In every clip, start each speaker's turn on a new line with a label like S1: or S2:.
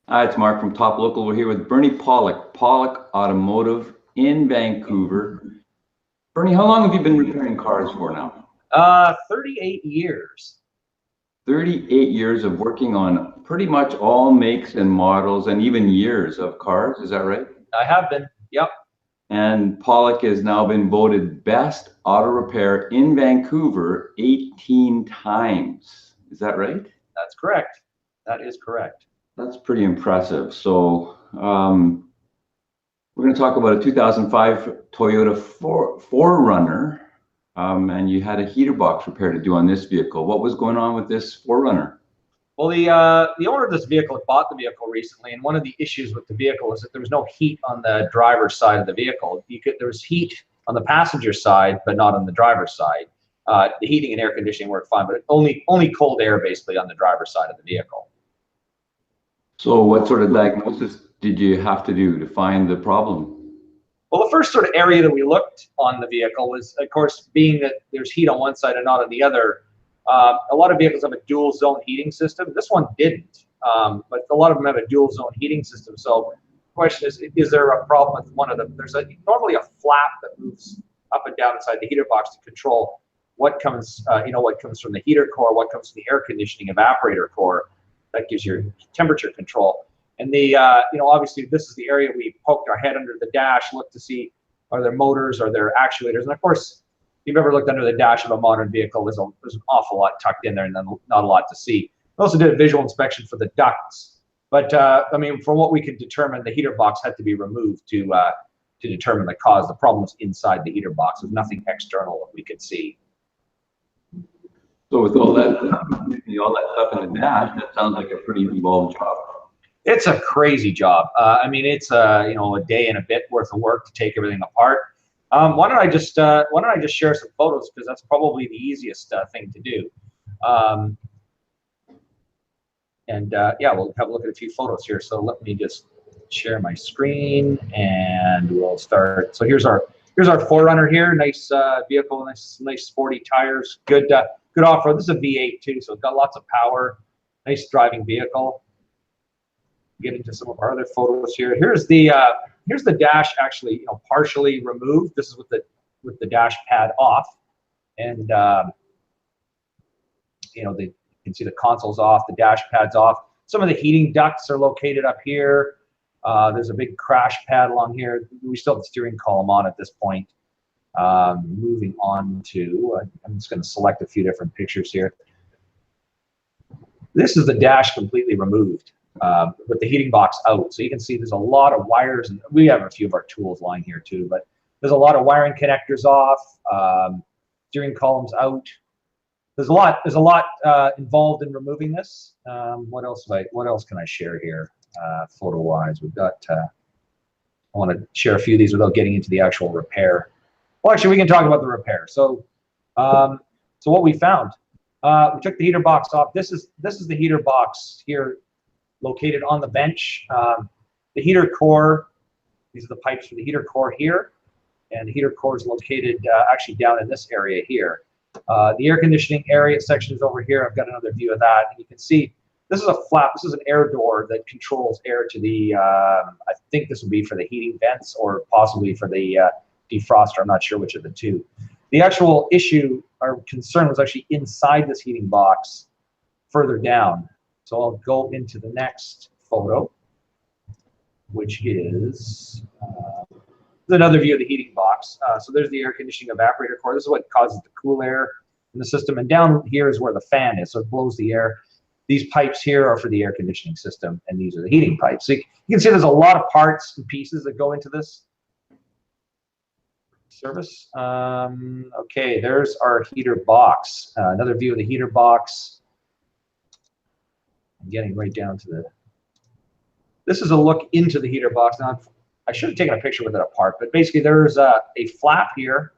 S1: Hi, it's Mark from Top Local. We're here with Bernie Pawlik, Pawlik Automotive in Vancouver. Bernie, how long have you been repairing cars for now?
S2: 38 years.
S1: 38 years of working on pretty much all makes and models and even years of cars, is that right?
S2: I have been. Yep,
S1: And Pawlik has now been voted best auto repair in Vancouver 18 times. Is that right?
S2: that's correct. That is correct.
S1: That's pretty impressive. We're going to talk about a 2005 Toyota 4Runner, and you had a heater box repair to do on this vehicle. What was going on with this 4Runner?
S2: Well, the owner of this vehicle had bought the vehicle recently, and one of the issues with the vehicle is that there was no heat on the driver's side of the vehicle. There was heat on the passenger side, but not on the driver's side. The heating and air conditioning worked fine, but only cold air basically on the driver's side of the vehicle.
S1: So what sort of diagnosis did you have to do to find the problem?
S2: Well, the first sort of area that we looked on the vehicle was, of course, being that there's heat on one side and not on the other. A lot of vehicles have a dual zone heating system. This one didn't, but a lot of them have a dual zone heating system. So the question is there a problem with one of them? There's normally a flap that moves up and down inside the heater box to control what comes, what comes from the heater core, what comes from the air conditioning evaporator core. That gives your temperature control. And obviously this is the area we poked our head under the dash, looked to see, are there motors, are there actuators? And of course, if you've ever looked under the dash of a modern vehicle, there's an awful lot tucked in there and then not a lot to see. We also did a visual inspection for the ducts. But from what we could determine, the heater box had to be removed to determine the cause. The problem was inside the heater box. There's nothing external that we could see.
S1: So with all that stuff in the dash, that sounds like a pretty involved job.
S2: It's a crazy job. It's a day and a bit worth of work to take everything apart. Why don't I just share some photos, because that's probably the easiest thing to do. We'll have a look at a few photos here. So let me just share my screen and we'll start. So here's our 4Runner here. Nice vehicle, nice sporty tires, good off-road. This is a V8 too, so it's got lots of power. Nice driving vehicle. Get into some of our other photos here. Here's the dash actually, partially removed. This is with the dash pad off, and you can see the console's off, the dash pad's off. Some of the heating ducts are located up here. There's a big crash pad along here. We still have the steering column on at this point. Moving on to, I'm just going to select a few different pictures here. This is the dash completely removed, with the heating box out. So you can see there's a lot of wires, and we have a few of our tools lying here too, but there's a lot of wiring connectors off, steering columns out. There's a lot involved in removing this. What else can I share here, photo-wise? We've got, I want to share a few of these without getting into the actual repair. Well, actually, we can talk about the repair. So what we found, we took the heater box off. This is the heater box here, located on the bench. The heater core, these are the pipes for the heater core here, and the heater core is located actually down in this area here. The air conditioning area section is over here. I've got another view of that, and you can see this is a flap. This is an air door that controls air to the, I think this would be for the heating vents or possibly for the defroster. I'm not sure which of the two. The actual issue or concern was actually inside this heating box further down. So I'll go into the next photo, which is another view of the heating box. So there's the air conditioning evaporator core. This is what causes the cool air in the system. And down here is where the fan is, so it blows the air. These pipes here are for the air conditioning system, and these are the heating pipes. So you can see there's a lot of parts and pieces that go into this service. Okay, there's our heater box. Another view of the heater box. I'm getting right down to this is a look into the heater box. Now, I should have taken a picture with it apart, but basically there's a flap here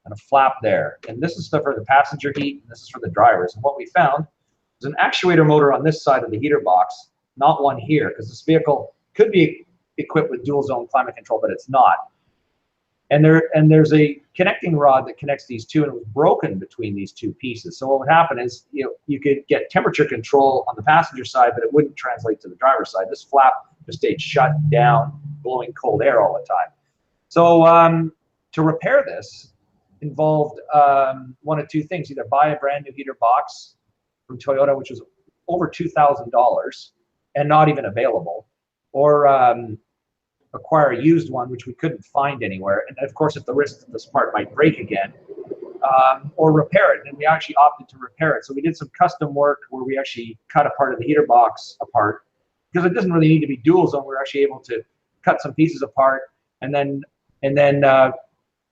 S2: and a flap there. And this is for the passenger heat, and this is for the drivers. And what we found is an actuator motor on this side of the heater box, not one here, because this vehicle could be equipped with dual zone climate control, but it's not. And there's a connecting rod that connects these two, and it was broken between these two pieces. So what would happen is, you could get temperature control on the passenger side, but it wouldn't translate to the driver's side. This flap just stayed shut down, blowing cold air all the time. So to repair this involved one of two things: either buy a brand new heater box from Toyota, which was over $2,000 and not even available, or acquire a used one, which we couldn't find anywhere. And of course, at the risk that this part might break again, or repair it. And we actually opted to repair it. So we did some custom work where we actually cut a part of the heater box apart, because it doesn't really need to be dual zone. We're actually able to cut some pieces apart and then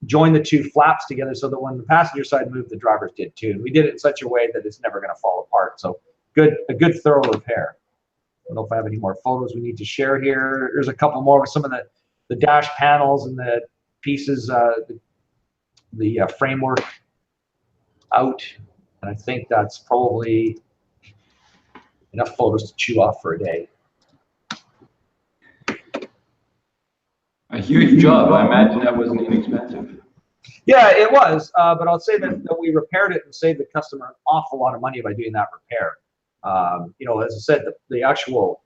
S2: join the two flaps together so that when the passenger side moved, the drivers did too. And we did it in such a way that it's never going to fall apart. So a good thorough repair. I don't know if I have any more photos we need to share here. There's a couple more with some of the dash panels and the pieces, the framework out. And I think that's probably enough photos to chew off for a day.
S1: A huge job. I imagine that wasn't inexpensive.
S2: Yeah, it was. But I'll say that we repaired it and saved the customer an awful lot of money by doing that repair. As I said, the actual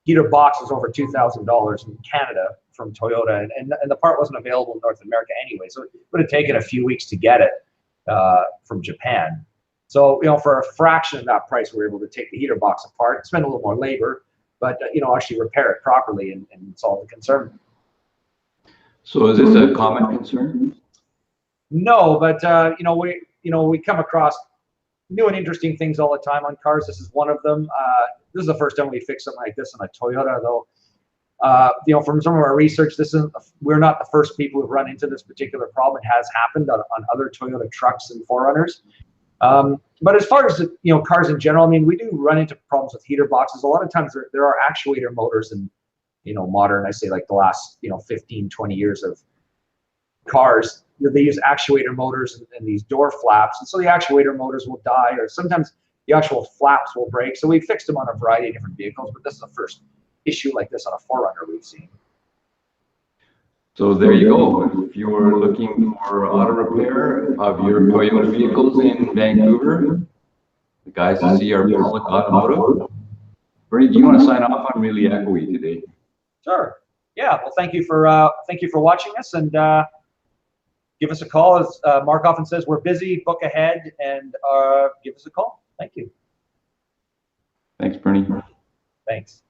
S2: heater box is over $2,000 in Canada from Toyota, and the part wasn't available in North America anyway, so it would have taken a few weeks to get it from Japan. So for a fraction of that price, we were able to take the heater box apart, spend a little more labor, but actually repair it properly and solve the concern.
S1: So is this a common concern?
S2: No, but we come across new and interesting things all the time on cars. This is one of them. This is the first time we fixed something like this on a Toyota, though. From some of our research, we're not the first people who've run into this particular problem. It has happened on other Toyota trucks and 4Runners. But as far as cars in general, I mean, we do run into problems with heater boxes. A lot of times there are actuator motors in modern, I say like the last 15, 20 years of cars. They use actuator motors and these door flaps, and so the actuator motors will die, or sometimes the actual flaps will break. So we fixed them on a variety of different vehicles, but this is the first issue like this on a 4Runner we've seen.
S1: So there you go. If you were looking for auto repair of your Toyota vehicles in Vancouver, the guys to see are Pawlik Automotive. Bernie, do you want to sign off? I'm really echoey today.
S2: Sure. Yeah. Well, thank you for watching us, and give us a call. As Mark often says, we're busy. Book ahead and give us a call. Thank you.
S1: Thanks, Bernie.
S2: Thanks.